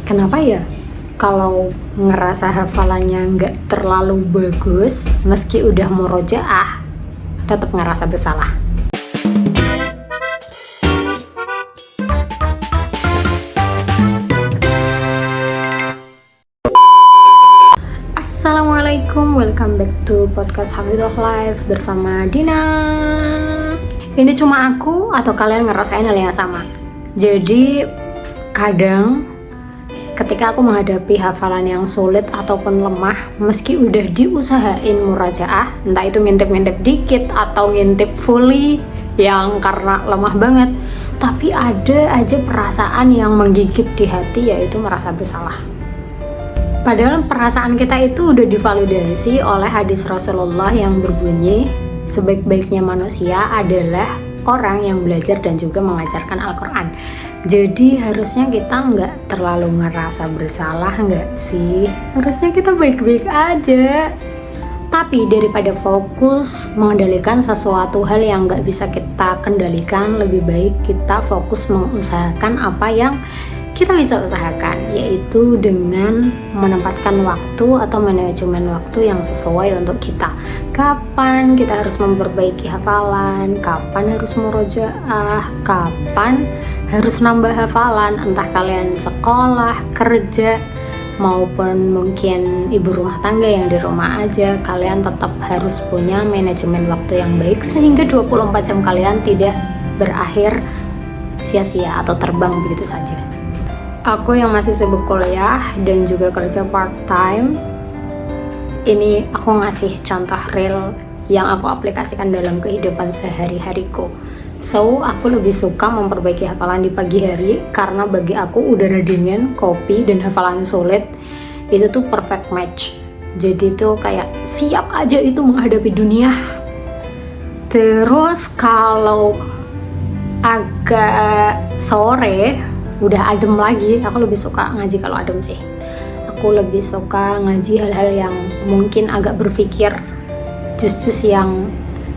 Kenapa ya? Kalau ngerasa hafalannya nggak terlalu bagus, meski udah murojaah, tetap ngerasa bersalah. Assalamualaikum, welcome back to podcast Hafidhah Life bersama Dina. Ini cuma aku atau kalian ngerasain hal yang sama? Jadi kadang ketika aku menghadapi hafalan yang sulit ataupun lemah, meski udah diusahain murajaah, entah itu ngintip-ngintip dikit atau ngintip fully yang karena lemah banget, tapi ada aja perasaan yang menggigit di hati, yaitu merasa bersalah. Padahal perasaan kita itu udah divalidasi oleh hadis Rasulullah yang berbunyi, sebaik-baiknya manusia adalah orang yang belajar dan juga mengajarkan Al-Quran. Jadi harusnya kita nggak terlalu ngerasa bersalah, nggak sih? Harusnya kita baik-baik aja. Tapi daripada fokus mengendalikan sesuatu hal yang nggak bisa kita kendalikan, lebih baik kita fokus mengusahakan apa yang kita bisa usahakan, yaitu dengan menempatkan waktu atau manajemen waktu yang sesuai untuk kita. Kapan kita harus memperbaiki hafalan, kapan harus murojaah, kapan harus nambah hafalan, entah kalian sekolah, kerja, maupun mungkin ibu rumah tangga yang di rumah aja, kalian tetap harus punya manajemen waktu yang baik sehingga 24 jam kalian tidak berakhir sia-sia atau terbang begitu saja. Aku yang masih sibuk kuliah dan juga kerja part time, ini aku ngasih contoh real yang aku aplikasikan dalam kehidupan sehari-hariku. So, aku lebih suka memperbaiki hafalan di pagi hari karena bagi aku udara dingin, kopi, dan hafalan sulit itu tuh perfect match. Jadi tuh kayak siap aja itu menghadapi dunia. Terus kalau agak sore, udah adem lagi, aku lebih suka ngaji kalau adem sih. Aku lebih suka ngaji hal-hal yang mungkin agak berpikir, jus-jus yang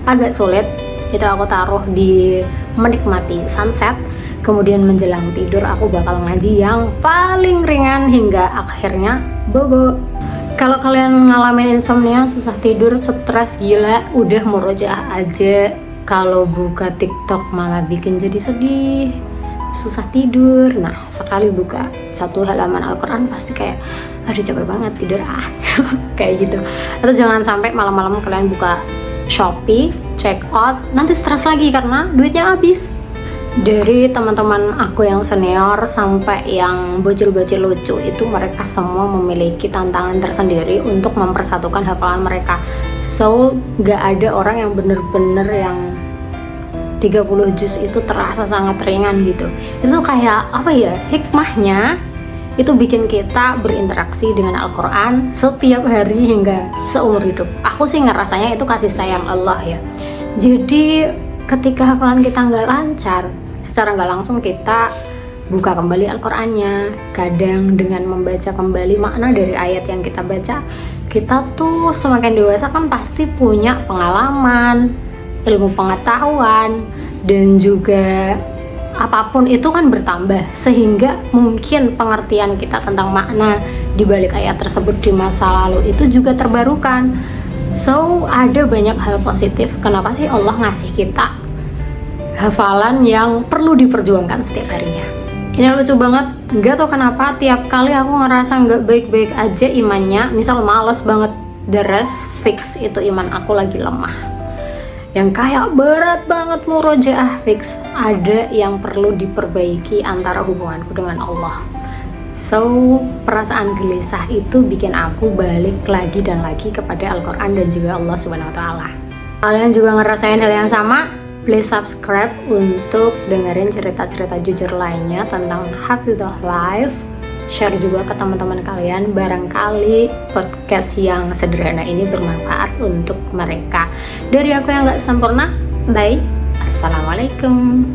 agak sulit, itu aku taruh di menikmati sunset. Kemudian menjelang tidur aku bakal ngaji yang paling ringan hingga akhirnya bobo. Kalau kalian ngalamin insomnia, susah tidur, stres gila, udah murojaah aja, kalau buka TikTok malah bikin jadi sedih, susah tidur. Nah, sekali buka satu halaman Al-Quran pasti kayak aduh capek banget tidur kayak gitu. Atau jangan sampai malam-malam kalian buka Shopee, check out, nanti stres lagi karena duitnya habis. Dari teman-teman aku yang senior sampai yang bocil-bocil lucu itu, mereka semua memiliki tantangan tersendiri untuk mempersatukan hafalan mereka. So, gak ada orang yang bener-bener yang 30 juz itu terasa sangat ringan gitu. Itu kayak apa ya, hikmahnya itu bikin kita berinteraksi dengan Al-Quran setiap hari hingga seumur hidup. Aku sih ngerasanya itu kasih sayang Allah ya. Jadi ketika hafalan kita nggak lancar, secara nggak langsung kita buka kembali Al-Qurannya. Kadang dengan membaca kembali makna dari ayat yang kita baca, kita tuh semakin dewasa kan pasti punya pengalaman, ilmu pengetahuan, dan juga apapun itu kan bertambah, sehingga mungkin pengertian kita tentang makna di balik ayat tersebut di masa lalu itu juga terbarukan. So, ada banyak hal positif kenapa sih Allah ngasih kita hafalan yang perlu diperjuangkan setiap harinya. Ini lucu banget, nggak tau kenapa tiap kali aku ngerasa nggak baik-baik aja imannya, misal males banget deres, fix itu iman aku lagi lemah. Yang kayak berat banget murojaah, fix ada yang perlu diperbaiki antara hubunganku dengan Allah. So, perasaan gelisah itu bikin aku balik lagi dan lagi kepada Al-Quran dan juga Allah Subhanahu Wa Taala. Kalian juga ngerasain hal yang sama? Please subscribe untuk dengerin cerita-cerita jujur lainnya tentang Hafidhah Life. Share juga ke teman-teman kalian, barangkali podcast yang sederhana ini bermanfaat untuk mereka. Dari aku yang gak sempurna, bye. Assalamualaikum.